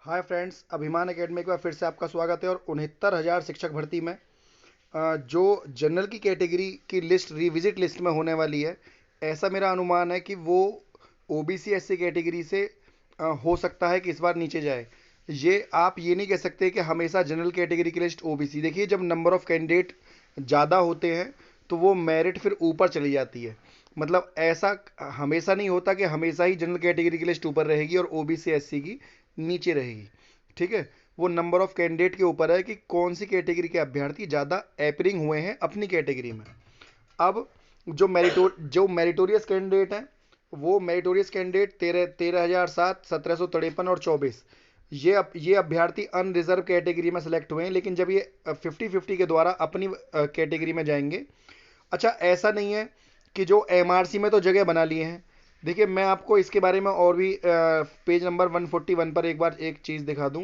Hi friends, अभिमान academy एक बार फिर से आपका स्वागत है। और 69,000 शिक्षक भर्ती में जो जनरल की कैटेगरी की लिस्ट रिविजिट लिस्ट में होने वाली है, ऐसा मेरा अनुमान है कि वो ओबीसी एससी कैटेगरी से हो सकता है कि इस बार नीचे जाए। ये आप ये नहीं कह सकते कि हमेशा जनरल कैटेगरी की लिस्ट ओबीसी। देखिए, जब नंबर ऑफ़ कैंडिडेट ज़्यादा होते हैं तो वो मेरिट फिर ऊपर चली जाती है। मतलब ऐसा हमेशा नहीं होता कि हमेशा ही जनरल कैटेगरी की लिस्ट ऊपर रहेगी और ओबीसी एससी की नीचे रहेगी। ठीक है, वो नंबर ऑफ कैंडिडेट के ऊपर है कि कौन सी कैटेगरी के अभ्यर्थी ज़्यादा अपीयरिंग हुए हैं अपनी कैटेगरी में। अब जो मेरिटोरियस कैंडिडेट हैं, वो मेरिटोरियस कैंडिडेट 13,007, 1753 और 24, ये अभ्यर्थी अनरिजर्व कैटेगरी में सेलेक्ट हुए हैं। लेकिन जब ये 50-50 के द्वारा अपनी कैटेगरी में जाएंगे। अच्छा, ऐसा नहीं है कि जो एमआरसी में तो जगह बना लिए हैं। देखिए, मैं आपको इसके बारे में और भी पेज नंबर 141 पर एक बार एक चीज़ दिखा दूं,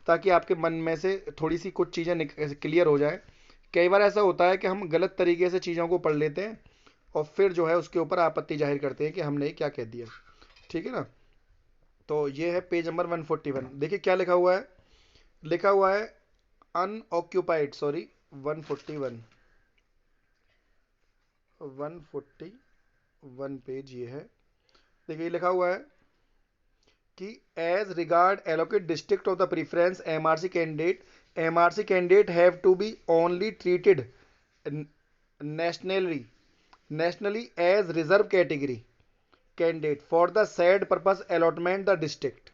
ताकि आपके मन में से थोड़ी सी कुछ चीज़ें क्लियर हो जाए। कई बार ऐसा होता है कि हम गलत तरीके से चीज़ों को पढ़ लेते हैं और फिर जो है उसके ऊपर आपत्ति जाहिर करते हैं कि हमने ये क्या कह दिया। ठीक है ना। तो ये है पेज नंबर 141। देखिए क्या लिखा हुआ है। लिखा हुआ है अनऑक्यूपाइड, सॉरी, 141, 141 पेज ये है। देखिए लिखा हुआ है कि as regard allocate district of the preference MRC candidate have to be only treated nationally nationally as reserve category candidate for the said purpose allotment the district.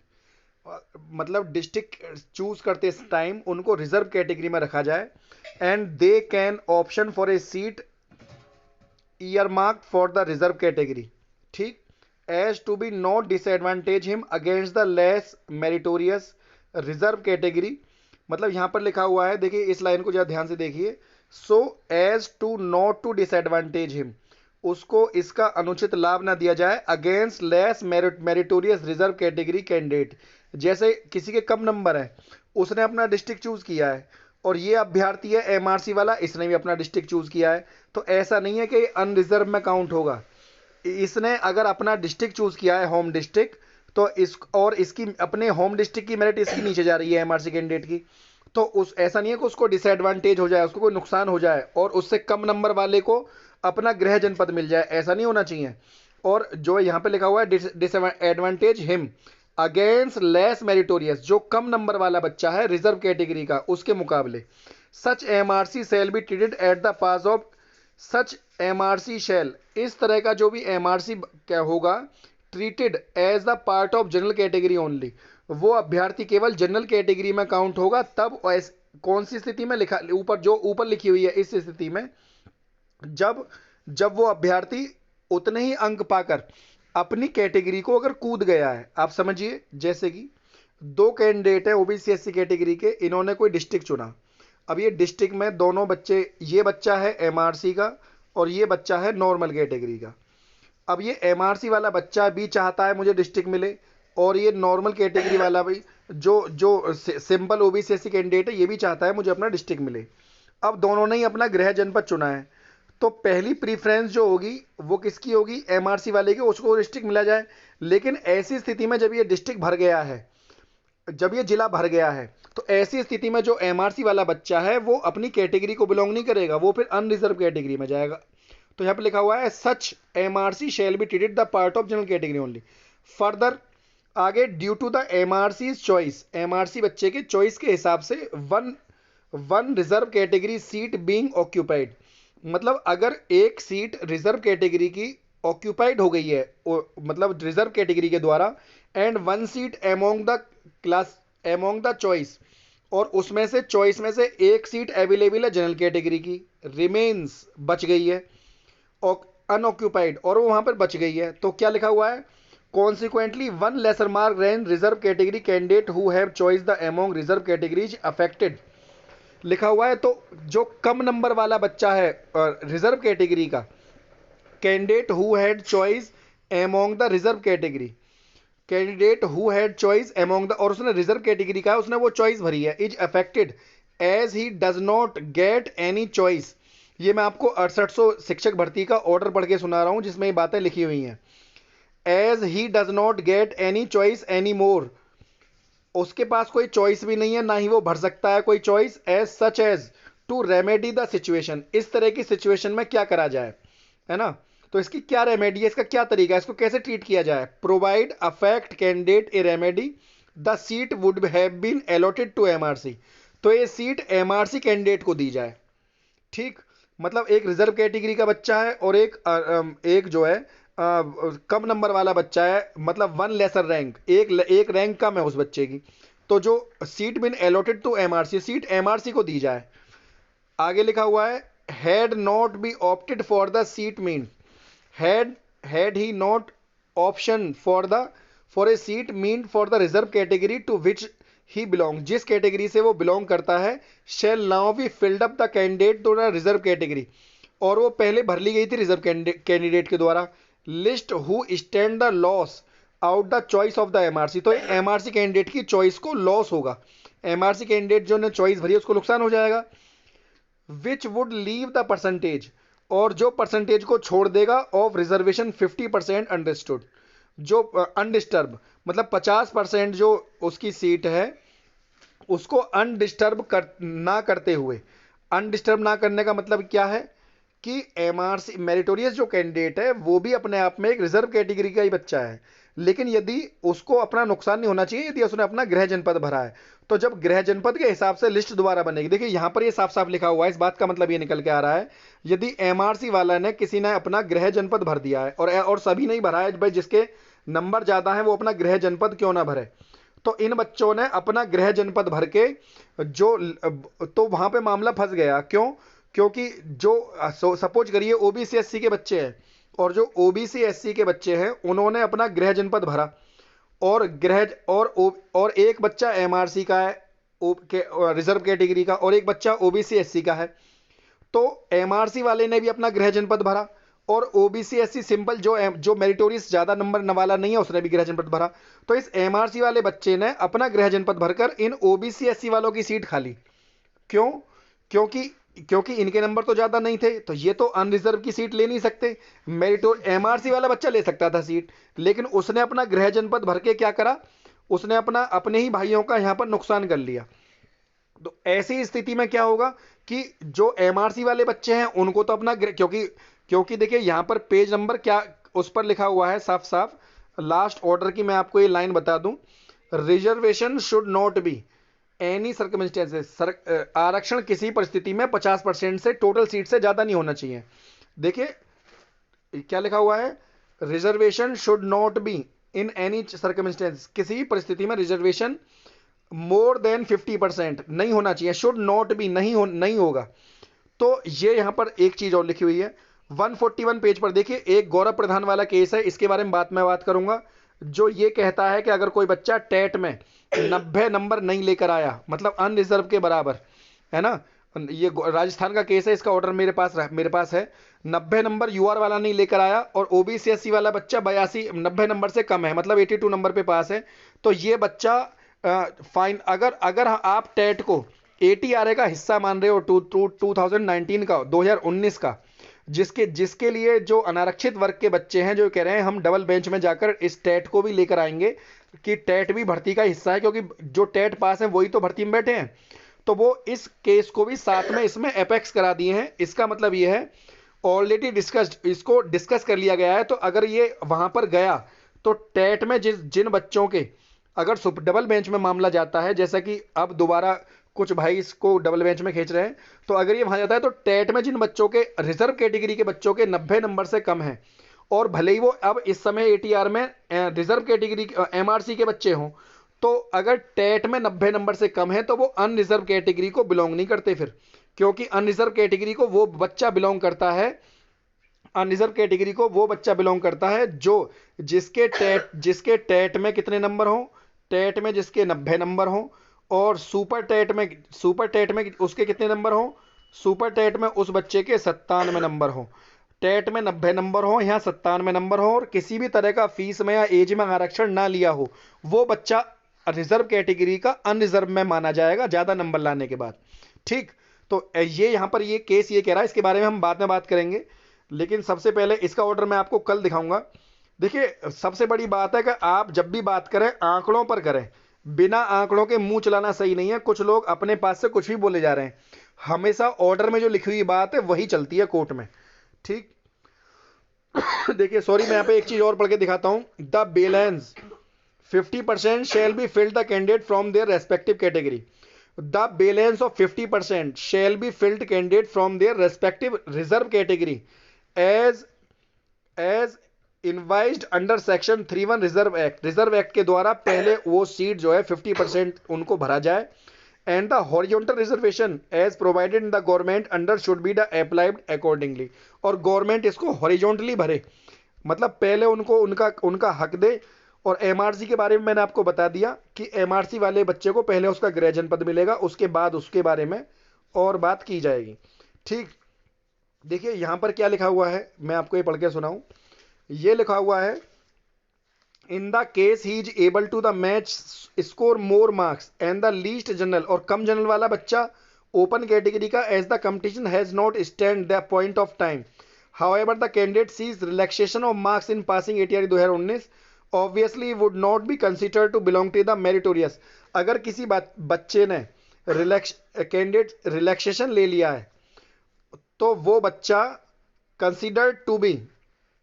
मतलब डिस्ट्रिक्ट चूज करते time उनको रिजर्व कैटेगरी में रखा जाए। And they can option for a seat earmarked for the reserve category. ठीक, as to be not disadvantage him against the less meritorious reserve category. मतलब यहाँ पर लिखा हुआ है, देखिए इस लाइन को जरा ध्यान से देखिए। So as to not to disadvantage him, उसको इसका अनुचित लाभ ना दिया जाए against less meritorious reserve category candidate. जैसे किसी के कम नंबर है, उसने अपना डिस्ट्रिक्ट चूज किया है, और ये अभ्यर्थी है एमआरसी वाला, इसने भी अपना डिस्ट्रिक्ट चूज किया है, तो ऐसा नहीं है कि अनरिजर्व में काउंट होगा। इसने अगर अपना डिस्ट्रिक्ट चूज किया है, होम डिस्ट्रिक्ट, तो इस और इसकी अपने होम डिस्ट्रिक्ट की मेरिट इसकी नीचे जा रही है एमआरसी कैंडिडेट की, तो उस ऐसा नहीं है कि उसको डिसएडवांटेज हो जाए, उसको कोई नुकसान हो जाए और उससे कम नंबर वाले को अपना गृह जनपद मिल जाए, ऐसा नहीं होना चाहिए। और जो यहाँ पे लिखा हुआ है disadvantage him against less meritorious, जो कम नंबर वाला बच्चा है रिजर्व कैटेगरी का उसके मुकाबले, such MRC shall be treated at the pass of such MRC shall, इस तरह का जो भी एमआरसी क्या होगा, treated as the part of general category only, वो अभ्यर्थी केवल जनरल कैटेगरी में काउंट होगा। तब कौन सी स्थिति में लिखा, ऊपर जो ऊपर लिखी हुई है, इस स्थिति में जब जब वो अभ्यर्थी उतने ही अंक पाकर अपनी कैटेगरी को अगर कूद गया है। आप समझिए, जैसे कि दो कैंडिडेट है ओबीसी एससी कैटेगरी के, इन्होंने कोई डिस्ट्रिक्ट चुना। अब ये डिस्ट्रिक्ट में दोनों बच्चे, ये बच्चा है एमआरसी का और ये बच्चा है नॉर्मल कैटेगरी का। अब ये एमआरसी वाला बच्चा भी चाहता है मुझे डिस्ट्रिक्ट मिले, और ये नॉर्मल कैटेगरी वाला भी जो जो सिंपल ओबीसी एससी कैंडिडेट है, ये भी चाहता है मुझे अपना डिस्ट्रिक्ट मिले। अब दोनों ने ही अपना गृह जनपद चुना है, तो पहली प्रीफ्रेंस जो होगी वो किसकी होगी, एमआरसी वाले की, उसको डिस्ट्रिक्ट मिला जाए। लेकिन ऐसी स्थिति में जब ये डिस्ट्रिक्ट भर गया है, जब ये जिला भर गया है, तो ऐसी स्थिति में जो एमआरसी वाला बच्चा है वो अपनी कैटेगरी को बिलोंग नहीं करेगा, वो फिर अनरिजर्व कैटेगरी में जाएगा। तो यहाँ पे लिखा हुआ है such MRC shall be treated the part of general category only. Further आगे, due to the MRC choice, MRC बच्चे के चॉइस के हिसाब से one one reserve category seat being occupied. मतलब अगर एक सीट रिजर्व कैटेगरी की ऑक्यूपाइड हो गई है, मतलब रिजर्व कैटेगरी के द्वारा, and one seat among the class among the choice, और उसमें से चॉइस में से एक सीट अवेलेबल है जनरल कैटेगरी की, रिमेन्स बच गई है अनऑक्यूपाइड, और वो वहां पर बच गई है, तो क्या लिखा हुआ है, consequently one lesser mark rain reserve category candidate who have choice the among reserve categories affected, लिखा हुआ है। तो जो कम नंबर वाला बच्चा है रिजर्व कैटेगरी का candidate who had choice among the reserve category candidate who had choice among the, और उसने रिजर्व कैटेगरी का उसने वो चॉइस भरी है, is affected as he does not get any choice. ये मैं आपको 6800 शिक्षक भर्ती का ऑर्डर पढ़ के सुना रहा हूं, जिसमें ये बातें लिखी हुई हैं। As he does not get any choice any more उसके पास कोई चॉइस भी नहीं है, ना ही वो भर सकता है कोई choice, as such as to remedy the situation, इस तरह की सिचुएशन में क्या करा जाए, है ना। तो इसकी क्या रेमेडी है, इसका क्या तरीका है, इसको कैसे ट्रीट किया जाए। Provide affect candidate a remedy, the seat would have been allotted to MRC, तो ये सीट एमआरसी कैंडिडेट को दी जाए। ठीक, मतलब एक रिजर्व कैटेगरी का बच्चा है और एक जो है कम नंबर वाला बच्चा है, मतलब वन लेसर रैंक, एक रैंक कम है उस बच्चे की, तो जो seat been allotted to MRC, seat MRC को दी जाए। आगे लिखा हुआ है had not be opted for the seat mean, had he not option for a seat mean for the reserve category to which he belong, जिस कैटेगरी से वो बिलोंग करता है, shall now be filled up the candidate to the reserve category, और वो पहले भर ली गई थी रिजर्व कैंडिडेट के द्वारा। List who stand the loss out the choice of the MRC, तो एमआरसी कैंडिडेट की चॉइस को लॉस होगा, एमआरसी कैंडिडेट जो ने चॉइस भरी है उसको नुकसान हो जाएगा। Which would leave the percentage, और जो परसेंटेज को छोड़ देगा, ऑफ रिजर्वेशन 50% अंडरस्टूड, जो अनडिस्टर्ब, मतलब 50% जो उसकी सीट है उसको अनडिस्टर्ब ना करते हुए, अनडिस्टर्ब ना करने का मतलब क्या है कि एमआरसी मेरिटोरियस जो कैंडिडेट है वो भी अपने आप में एक रिजर्व कैटेगरी का ही बच्चा है, लेकिन यदि उसको अपना नुकसान नहीं होना चाहिए यदि उसने अपना गृह जनपद भरा है, तो जब गृह जनपद के हिसाब से लिस्ट दोबारा बनेगी। देखिए यहां पर ये साफ साफ लिखा हुआ है, इस बात का मतलब ये निकल के आ रहा है, यदि एमआरसी वाला ने किसी ने अपना गृह जनपद भर दिया है और सभी नहीं भरा है, भाई जिसके नंबर ज्यादा है वो अपना गृह जनपद क्यों ना भरे, तो इन बच्चों ने अपना गृह जनपद भर के जो, तो वहां पे मामला फंस गया। क्यों? क्योंकि जो सपोज करिए ओबीसी एससी के बच्चे हैं, और जो ओबीसी एससी के बच्चे हैं उन्होंने अपना गृह जनपद भरा, और और एक बच्चा एमआरसी का है, रिजर्व कैटेगरी का, और एक बच्चा ओबीसी एससी का है, तो एमआरसी वाले ने भी अपना गृह जनपद भरा, और ओबीसी एससी सिंपल जो मेरिटोरियस ज्यादा नंबर वाला नहीं है उसने भी गृह जनपद भरा, तो इस एमआरसी वाले बच्चे ने अपना गृह जनपद भरकर इन ओबीसी एससी वालों की सीट खाली। क्यों? क्योंकि क्योंकि इनके नंबर तो ज्यादा नहीं थे, तो ये तो अनरिजर्व की सीट ले नहीं सकते, मेरिटोर एमआरसी वाला बच्चा ले सकता था सीट, लेकिन उसने अपना गृह जनपद भर के क्या करा, उसने अपने ही भाइयों का यहां पर नुकसान कर लिया। तो ऐसी स्थिति में क्या होगा कि जो एमआरसी वाले बच्चे हैं उनको तो अपना क्योंकि देखिए यहां पर पेज नंबर क्या उस पर लिखा हुआ है साफ साफ, लास्ट ऑर्डर की मैं आपको ये लाइन बता दूं, reservation should not be any circumstances, आरक्षण किसी परिस्थिति में 50% से टोटल सीट से ज्यादा नहीं होना चाहिए। देखिए क्या लिखा हुआ है, reservation should not be in any circumstance, किसी परिस्थिति में रिजर्वेशन मोर देन 50% नहीं होना चाहिए, शुड नॉट बी नहीं होगा। तो ये यहां पर एक चीज और लिखी हुई है 141 पेज पर, देखिए एक गौरव प्रधान वाला केस है, इसके बारे में मैं बात करूंगा, जो ये कहता है कि अगर कोई बच्चा टेट में 90 नंबर नहीं लेकर आया, मतलब अनरिजर्व के बराबर, है ना, ये राजस्थान का केस है, इसका ऑर्डर मेरे पास है, 90 नंबर यूआर वाला नहीं लेकर आया और ओबीसी एससी वाला बच्चा 90 नंबर से कम है, मतलब 82 नंबर पे पास है, तो ये बच्चा फाइन, अगर आप टेट को एटीआरए का हिस्सा मान रहे हो 2019 का, 2019 का, जिसके लिए जो अनारक्षित वर्ग के बच्चे हैं जो कह रहे हैं हम डबल बेंच में जाकर इस टेट को भी लेकर आएंगे कि टेट भी भर्ती का हिस्सा है, क्योंकि जो टेट पास है वही तो भर्ती में बैठे हैं, तो वो इस केस को भी साथ में इसमें एपेक्स करा दिए हैं। इसका मतलब ये है ऑलरेडी इसको डिस्कस कर लिया गया है, तो अगर ये वहां पर गया तो टेट में जिन बच्चों के अगर डबल बेंच में मामला जाता है, जैसा कि अब दोबारा कुछ भाई इसको डबल बेंच में खींच रहे हैं, तो अगर ये वहां जाता है तो टेट में जिन बच्चों के रिजर्व कैटेगरी के बच्चों के 90 नंबर से कम है, और भले ही वो अब इस समय एटीआर में रिजर्व कैटेगरी एमआरसी के बच्चे हों, तो अगर टेट में 90 नंबर से कम है तो वो अनरिजर्व कैटेगरी को बिलोंग नहीं करते फिर, क्योंकि अनरिजर्व कैटेगरी को वो बच्चा बिलोंग करता है, अनरिजर्व कैटेगरी को वो बच्चा बिलोंग करता है जो जिसके टेट में कितने नंबर हो, टेट में जिसके 90 नंबर हो, और सुपर टेट में उसके कितने नंबर हो, सुपर टेट में उस बच्चे के 97 नंबर हो, टेट में 90 नंबर हो, यहाँ 97 नंबर हो, और किसी भी तरह का फीस में या एज में आरक्षण ना लिया हो, वो बच्चा रिजर्व कैटेगरी का अनरिजर्व में माना जाएगा ज्यादा नंबर लाने के बाद। ठीक, तो ये यहां पर ये केस ये कह रहा है, इसके बारे में हम बाद में बात करेंगे, लेकिन सबसे पहले इसका ऑर्डर मैं आपको कल दिखाऊंगा। देखिए सबसे बड़ी बात है कि आप जब भी बात करें आंकड़ों पर करें, बिना आंकड़ों के मुंह चलाना सही नहीं है। कुछ लोग अपने पास से कुछ भी बोले जा रहे हैं। हमेशा ऑर्डर में जो लिखी हुई बात है वही चलती है कोर्ट में, ठीक। देखिए सॉरी, मैं यहाँ पे एक चीज और पढ़ के दिखाता हूं। The balance 50% shall be filled the candidate from their respective category. The balance of 50% shall be filled candidate from their respective reserve category as envisaged under section 31 reserve act. Reserve act के द्वारा पहले वो seat जो है 50% उनको भरा जाए। And the horizontal reservation as provided in the government under should be the applied accordingly. और गवर्नमेंट इसको हॉरिजॉन्टली भरे, मतलब पहले उनको उनका उनका हक दे। और एमआरसी के बारे में मैंने आपको बता दिया कि एमआरसी वाले बच्चे को पहले उसका गृह जनपद मिलेगा, उसके बाद उसके बारे में और बात की जाएगी, ठीक। देखिए यहां पर क्या लिखा हुआ है, मैं आपको ये पढ़ के सुनाऊं। ये लिखा हुआ है, in the case he is able to the match score more marks and the least general. और कम जनरल वाला बच्चा ओपन कैटेगरी का as the competition has not stand the point of time. However the candidate sees relaxation of marks in passing ATR 2019 obviously would not be consider to belong to the meritorious. अगर किसी बच्चे ने candidate relaxation ले लिया है तो वो बच्चा कंसिडर टू बी,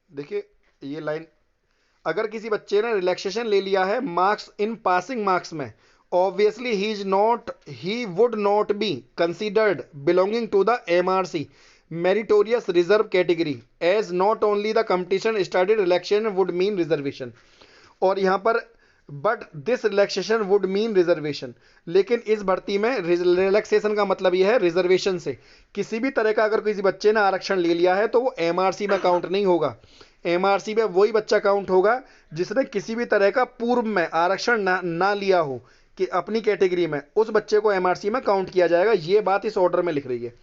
देखिए ये लाइन, अगर किसी बच्चे ने रिलैक्सेशन ले लिया है मार्क्स इन पासिंग मार्क्स में, obviously he would not be considered belonging to the MRC meritorious reserve category as not only the competition started relaxation would mean reservation. और यहां पर but this relaxation would mean reservation, लेकिन इस भर्ती में relaxation का मतलब यह है रिजर्वेशन से। किसी भी तरह का अगर किसी बच्चे ने आरक्षण ले लिया है तो वो एमआरसी में काउंट नहीं होगा। एमआरसी में वही बच्चा काउंट होगा जिसने किसी भी तरह का पूर्व में आरक्षण ना लिया हो कि अपनी कैटेगरी में, उस बच्चे को एमआरसी में काउंट किया जाएगा। ये बात इस ऑर्डर में लिख रही है।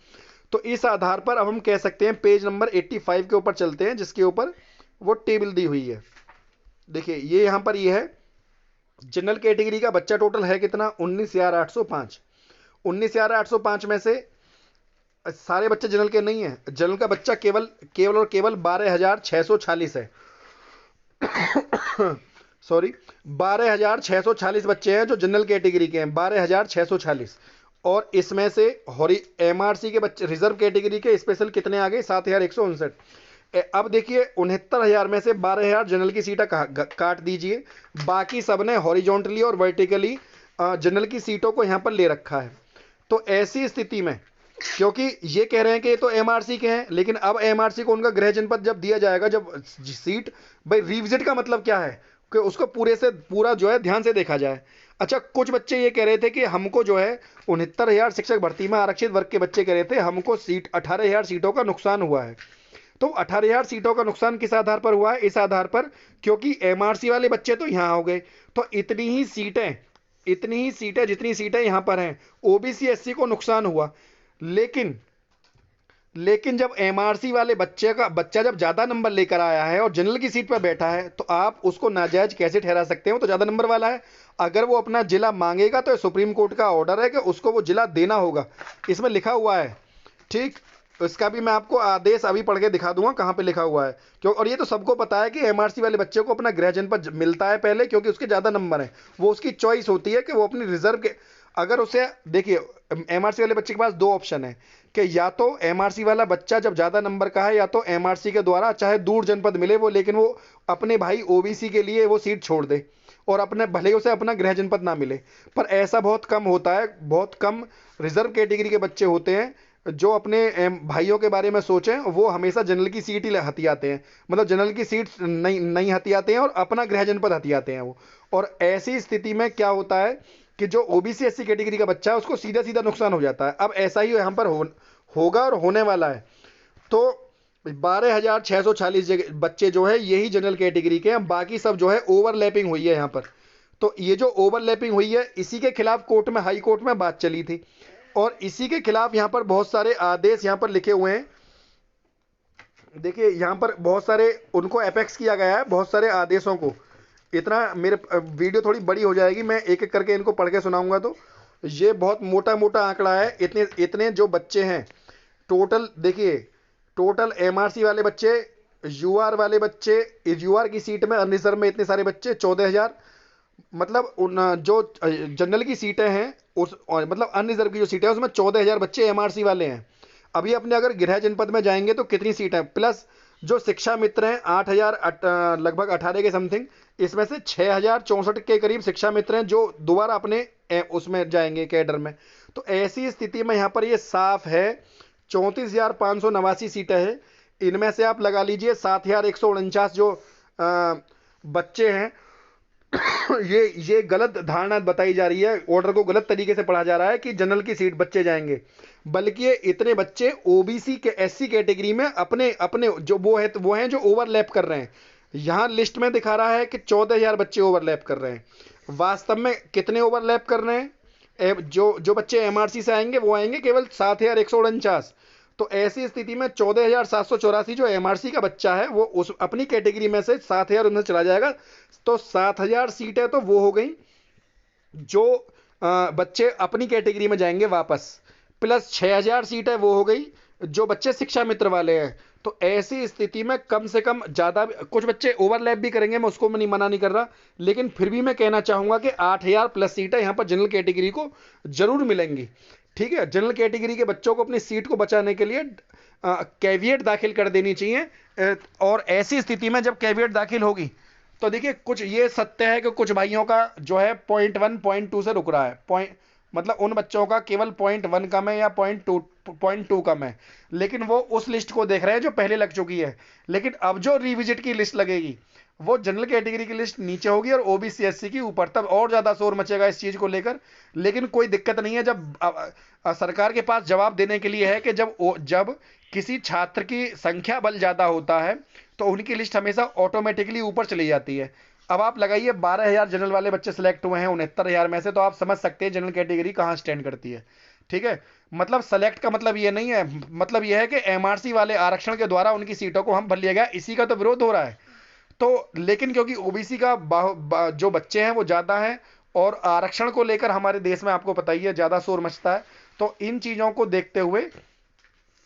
तो इस आधार पर अब हम कह सकते हैं, पेज नंबर 85 के ऊपर चलते हैं जिसके ऊपर वो टेबल दी हुई है। देखिए ये यहां पर ये है, जनरल कैटेगरी का बच्चा टोटल है कितना, 19,805। 19,805 में से सारे बच्चे जनरल के नहीं है। जनरल का बच्चा केवल केवल और केवल 12,646 है। सॉरी, 12,646 बच्चे हैं जो जनरल कैटेगरी के हैं, 12,646। और इसमें से एमआरसी के बच्चे रिजर्व कैटेगरी के स्पेशल कितने आ गए, 7,159। अब देखिए 69,000 में से 12,000 जनरल की सीटें काट दीजिए, बाकी सब ने हॉरिजॉन्टली और वर्टिकली जनरल की सीटों को यहां पर ले रखा है। तो ऐसी स्थिति में, क्योंकि ये कह रहे हैं कि ये तो एमआरसी के हैं, लेकिन अब एमआरसी को उनका गृह जनपद जब दिया जाएगा, जब सीट, भाई रिविजिट का मतलब क्या है कि उसको पूरे से पूरा जो है ध्यान से देखा जाए। अच्छा, कुछ बच्चे ये कह रहे थे कि हमको जो है 69,000 शिक्षक भर्ती में आरक्षित वर्ग के बच्चे कह रहे थे हमको सीट 18,000 सीटों का नुकसान हुआ है। तो 18,000 सीटों का नुकसान किस आधार पर हुआ है, इस आधार पर क्योंकि एमआरसी वाले बच्चे तो यहां हो गए, तो इतनी ही सीटें जितनी सीटें यहां पर हैं ओबीसी एससी को नुकसान हुआ। लेकिन जब एमआरसी वाले बच्चा जब ज्यादा नंबर लेकर आया है और जनरल की सीट पर बैठा है, तो आप उसको नाजायज कैसे ठहरा सकते हो, तो ज्यादा नंबर वाला है। अगर वो अपना जिला मांगेगा तो सुप्रीम कोर्ट का ऑर्डर है कि उसको वो जिला देना होगा, इसमें लिखा हुआ है, ठीक। इसका भी मैं आपको आदेश अभी पढ़ के दिखा दूंगा कहां पे लिखा हुआ है, क्यों। और ये तो सबको पता है कि एमआरसी वाले बच्चे को अपना गृह जनपद मिलता है पहले, क्योंकि उसके ज्यादा नंबर है। वो उसकी चॉइस होती है कि वो अपनी रिजर्व के, अगर उसे देखिए एमआरसी वाले बच्चे के पास दो ऑप्शन है कि या तो एमआरसी वाला बच्चा जब ज्यादा नंबर का है, या तो एमआरसी के द्वारा चाहे दूर जनपद मिले वो, लेकिन वो अपने भाई ओबीसी के लिए वो सीट छोड़ दे और अपने भले उसे अपना गृह जनपद ना मिले। पर ऐसा बहुत कम होता है, बहुत कम रिजर्व कैटेगरी के बच्चे होते हैं जो अपने भाइयों के बारे में सोचें। वो हमेशा जनरल की सीट ही हथियाते हैं, मतलब जनरल की सीट नहीं हथियाते हैं और अपना गृह जनपद हथियाते हैं वो। और ऐसी स्थिति में क्या होता है कि जो ओबीसी एससी कैटेगरी का बच्चा है उसको सीधा सीधा नुकसान हो जाता है। अब ऐसा ही यहां पर होगा और होने वाला है। तो 12,646 बच्चे जो है यही जनरल कैटेगरी के हैं, बाकी सब जो है ओवरलैपिंग हुई है यहां पर। तो ये जो ओवरलैपिंग हुई है इसी के खिलाफ कोर्ट में, हाई कोर्ट में बात चली थी, और इसी के खिलाफ यहां पर बहुत सारे आदेश यहां पर लिखे हुए हैं। देखिए यहां पर बहुत सारे उनको अपेक्स किया गया है, बहुत सारे आदेशों को। इतना मेरे वीडियो थोड़ी बड़ी हो जाएगी, मैं एक एक करके इनको पढ़ के सुनाऊंगा। तो ये बहुत मोटा मोटा आंकड़ा है। इतने जो बच्चे हैं टोटल, देखिए टोटल एमआरसी वाले बच्चे, यूआर वाले बच्चे, यूआर की सीट में अनरिजर्व में इतने सारे बच्चे 14,000, मतलब उन जो जनरल की सीटें हैं उस मतलब अनरिजर्व की जो सीटें हैं उसमें 14,000 बच्चे एमआरसी वाले हैं। अभी अपने अगर गृह जनपद में जाएंगे तो कितनी सीट है, प्लस जो शिक्षा मित्र हैं 8,000 लगभग 18 के समथिंग, इसमें से 6,064 के करीब शिक्षा मित्र हैं जो दोबारा अपने उसमें जाएंगे कैडर में। तो ऐसी स्थिति में यहाँ पर ये साफ है 34,589 सीटें हैं। इनमें से आप लगा लीजिए 7,149 जो बच्चे हैं ये गलत धारणा बताई जा रही है, ऑर्डर को गलत तरीके से पढ़ा जा रहा है कि जनरल की सीट बच्चे जाएंगे, बल्कि ये इतने बच्चे ओबीसी के एससी कैटेगरी में अपने अपने जो वो हैं जो ओवरलैप कर रहे हैं। यहां लिस्ट में दिखा रहा है कि 14,000 बच्चे ओवरलैप कर रहे हैं, वास्तव में कितने ओवरलैप कर रहे हैं? जो जो बच्चे एमआरसी से आएंगे वो आएंगे केवल 7,149। तो ऐसी स्थिति में 14,784 जो एमआरसी का बच्चा है वो उस अपनी कैटेगरी में से 7,000 उनसे चला जाएगा। तो 7,000 सीटें तो वो हो गई जो बच्चे अपनी कैटेगरी में जाएंगे वापस, प्लस 6,000 सीटें वो हो गई जो बच्चे शिक्षा मित्र वाले हैं। तो ऐसी स्थिति में कम से कम ज़्यादा कुछ बच्चे ओवरलैप भी करेंगे, मैं उसको नहीं मना नहीं कर रहा, लेकिन फिर भी मैं कहना चाहूँगा कि 8,000 प्लस सीटें यहाँ पर जनरल कैटेगरी को जरूर मिलेंगी। ठीक है, जनरल कैटेगरी के बच्चों को अपनी सीट को बचाने के लिए कैविएट दाखिल कर देनी चाहिए। और ऐसी स्थिति में जब कैविएट दाखिल होगी तो देखिए कुछ ये सत्य है कि कुछ भाइयों का जो है .1 .2 से रुक रहा है, पॉइंट मतलब उन बच्चों का केवल .1 कम है या .2 कम है, लेकिन वो उस लिस्ट को देख रहे हैं जो पहले लग चुकी है। लेकिन अब जो रिविजिट की लिस्ट लगेगी वो जनरल कैटेगरी की लिस्ट नीचे होगी और ओबीसी एससी की ऊपर, तब और ज्यादा शोर मचेगा इस चीज को लेकर। लेकिन कोई दिक्कत नहीं है, जब सरकार के पास जवाब देने के लिए है कि जब किसी छात्र की संख्या बल ज्यादा होता है तो उनकी लिस्ट हमेशा ऑटोमेटिकली ऊपर चली जाती है। अब आप लगाइए 12,000 जनरल वाले बच्चे सिलेक्ट हुए हैं 69,000 में से, तो आप समझ सकते हैं जनरल कैटेगरी कहां स्टैंड करती है। ठीक है, मतलब सेलेक्ट का मतलब ये नहीं है, मतलब ये है कि एमआरसी वाले आरक्षण के द्वारा उनकी सीटों को हम भर लिया गया, इसी का तो विरोध हो रहा है। तो लेकिन क्योंकि ओबीसी का जो बच्चे हैं वो ज़्यादा हैं और आरक्षण को लेकर हमारे देश में आपको पता ही है ज़्यादा शोर मचता है, तो इन चीज़ों को देखते हुए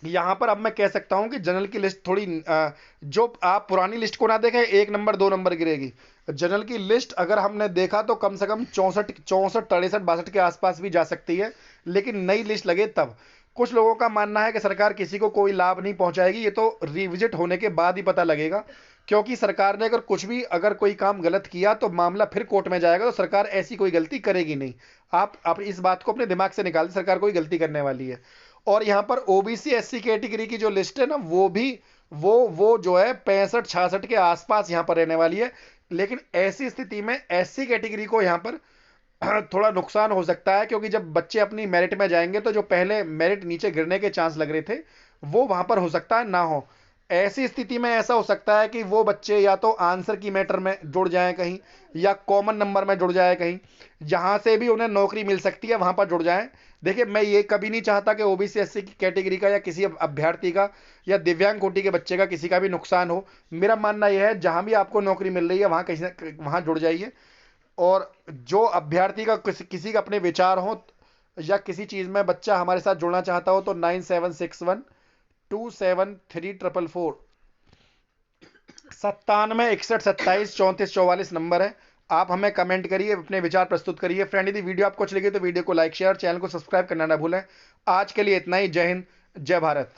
यहाँ पर अब मैं कह सकता हूँ कि जनरल की लिस्ट थोड़ी जो आप पुरानी लिस्ट को ना देखें 1 नंबर 2 नंबर गिरेगी। जनरल की लिस्ट अगर हमने देखा तो कम से कम 64 64 63 62 के आसपास भी जा सकती है, लेकिन नई लिस्ट लगे तब। कुछ लोगों का मानना है कि सरकार किसी को कोई लाभ नहीं पहुंचाएगी, ये तो रिविजिट होने के बाद ही पता लगेगा, क्योंकि सरकार ने अगर कोई काम गलत किया तो मामला फिर कोर्ट में जाएगा, तो सरकार ऐसी कोई गलती करेगी नहीं। आप इस बात को अपने दिमाग से निकाल दें, सरकार कोई गलती करने वाली है। और यहाँ पर ओबीसी एससी कैटेगरी की जो लिस्ट है ना वो भी वो जो है 65 66 के आसपास यहाँ पर रहने वाली है। लेकिन ऐसी स्थिति में एससी कैटेगरी को यहाँ पर थोड़ा नुकसान हो सकता है, क्योंकि जब बच्चे अपनी मेरिट में जाएंगे तो जो पहले मेरिट नीचे गिरने के चांस लग रहे थे वो वहां पर हो सकता है ना हो। ऐसी स्थिति में ऐसा हो सकता है कि वो बच्चे या तो आंसर की मैटर में जुड़ जाएं कहीं, या कॉमन नंबर में जुड़ जाए कहीं, जहां से भी उन्हें नौकरी मिल सकती है वहां पर जुड़ जाएं। देखिए मैं ये कभी नहीं चाहता कि ओबीसी एससी की कैटेगरी का या किसी अभ्यर्थी का या दिव्यांग कोटि के बच्चे का किसी का भी नुकसान हो। मेरा मानना यह है जहां भी आपको नौकरी मिल रही है वहां कहीं वहां जुड़ जाइए। और जो अभ्यर्थी का किसी का अपने विचार हो या किसी चीज़ में बच्चा हमारे साथ जुड़ना चाहता हो तो 9761 27344 97 61 27 34 44 नंबर है। आप हमें कमेंट करिए, अपने विचार प्रस्तुत करिए। फ्रेंड यदि वीडियो आपको अच्छी लगी तो वीडियो को लाइक शेयर, चैनल को सब्सक्राइब करना ना भूलें। आज के लिए इतना ही। जय हिंद, जय भारत।